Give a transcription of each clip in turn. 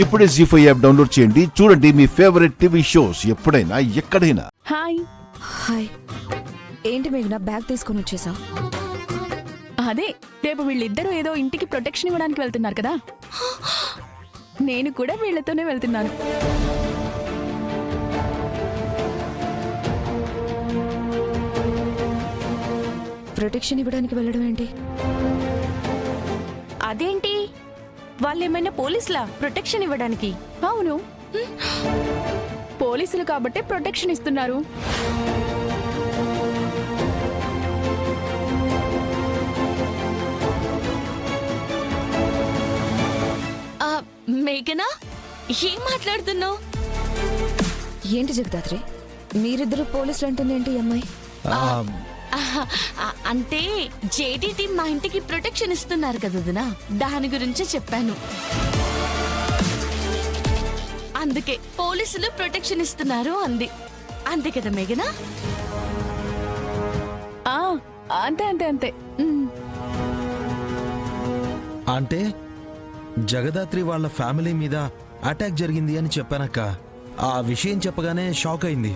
ఇప్పుడే జీ5 app download చేయండి. చూడండి మీ ఫేవరెట్ టీవీ షోస్ ఎప్పుడైనా ఎక్కడైనా. హాయ్. హాయ్. ఏంటి మేఘన బ్యాగ్ తీసుకొని వచ్చేసా? అదే రేపు వీళ్ళిద్దరూ ఏదో ఇంటికి ప్రొటెక్షన్ ఇవ్వడానికి వెళ్తున్నారు కదా, నేను కూడా వీళ్ళతోనే వెళ్తున్నాను. ప్రొటెక్షన్ ఇవ్వడానికి వెళ్ళడం ఏంటి? అదేంటి, వాళ్ళేమైనా పోలీసులా ప్రొటెక్షన్ ఇవ్వడానికి? అవును, పోలీసులు కాబట్టి ప్రొటెక్షన్ ఇస్తున్నారు. మేఘనా, ఏం మాట్లాడుతున్నావు? ఏంటి జగదాత్రి, మీరిద్దరు పోలీసులు అంటుంది ఏంటి అమ్మాయి? అంటే జేడీ టీం మా ఇంటికి ప్రొటెక్షన్ ఇస్తున్నారు కదా, దాని గురించే చెప్పాను. అందుకే పోలీసులు ప్రొటెక్షన్ ఇస్తున్నారు అంది. అంతే కదా మేఘనా? అంతే అంతే అంతే. అంటే జగదాత్రి వాళ్ళ ఫ్యామిలీ మీద అటాక్ జరిగింది అని చెప్పానక్క. ఆ విషయం చెప్పగానే షాక్ అయింది.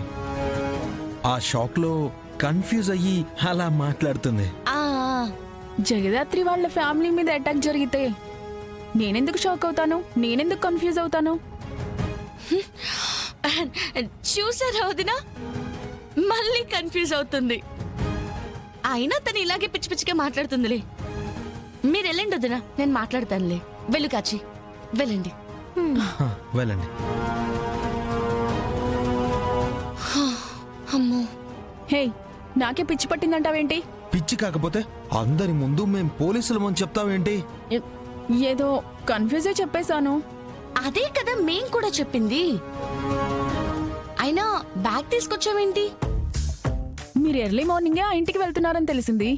ఆ షాక్ లో కన్ఫ్యూజ్ అయ్యి అలా మాట్లాడుతుంది. జగదాత్రి వాళ్ళ ఫ్యామిలీ మీద అటాక్ జరిగితే నేనెందుకు షాక్ అవుతాను, నేనెందుకు కన్ఫ్యూజ్ అవుతాను? చూసారా వదినా, మళ్ళీ కన్ఫ్యూజ్ అవుతుంది. అయినా తను ఇలాగే పిచ్చి పిచ్చిగా మాట్లాడుతుందిలే. మీరు వెళ్ళండి వదినా, నేను మాట్లాడతానులే. వెళ్ళు కాచి, వెళ్ళండి. వెళ్ళండి. అమ్మో, హే, నాకే పిచ్చి పట్టిందంటావేంటి? పిచ్చి కాకపోతే అందరి ముందు మేం పోలీసులమని చెప్తావేంటి? ఏదో కన్ఫ్యూజే చెప్పేశాను. అదే కదా మేం కూడా చెప్పింది. అయినా బ్యాగ్ తీసుకొచ్చావేంటి? మీరు ఎర్లీ మార్నింగే ఆ ఇంటికి వెళ్తున్నారని తెలిసింది.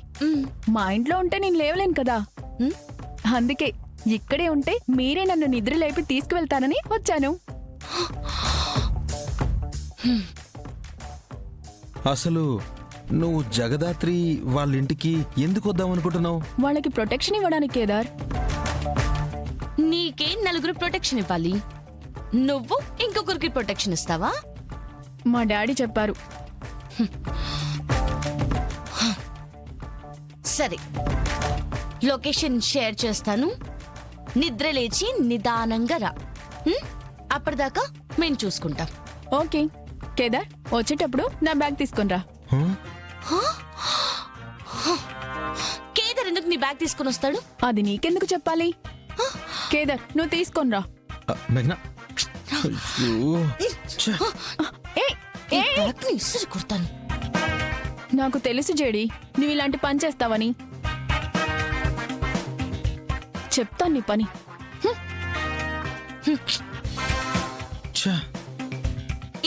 మా ఇంట్లో ఉంటే నేను లేవలేను కదా, అందుకే ఇక్కడే ఉంటే మీరే నన్ను నిద్ర లేపి తీసుకువెళ్తానని వచ్చాను. అసలు నువ్వు జగదాత్రి వాళ్ళ ఇంటికి ఎందుకు వద్దామనుకుంటున్నావు? వాళ్ళకి ప్రొటెక్షన్ ఇవ్వడానికి కేదార్. నీకే నలుగురు ప్రొటెక్షన్ ఇవ్వాలి, నువ్వు ఇంకొకరికి ప్రొటెక్షన్ ఇస్తావా? మా డాడీ చెప్పారు. సరే, లొకేషన్ షేర్ చేస్తాను. నిద్ర లేచి నిదానంగా రా. అప్పటిదాకా మేము చూసుకుంటాం. ఓకే కేదార్, వచ్చేటప్పుడు నా బ్యాగ్ తీసుకునిరా. కేదార్ ఎందుకు నీ బ్యాగ్ తీసుకుని వస్తాడు? అది నీకెందుకు చెప్పాలి? కేదార్, నువ్వు తీసుకొనిరా. మేఘనా, కుడతాను. నాకు తెలుసు జేడి, నువ్వు ఇలాంటి పని చేస్తావని. చెప్తాను నీ పని.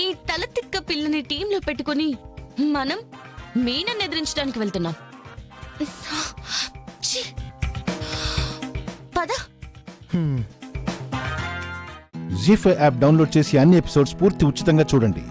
ఈ తల తిక్క పిల్లని టీంలో పెట్టుకుని మనం మీనని ఎదిరించడానికి వెళ్తున్నాం. పద. జీ5 యాప్ డౌన్లోడ్ చేసి అన్ని ఎపిసోడ్స్ పూర్తి ఉచితంగా చూడండి.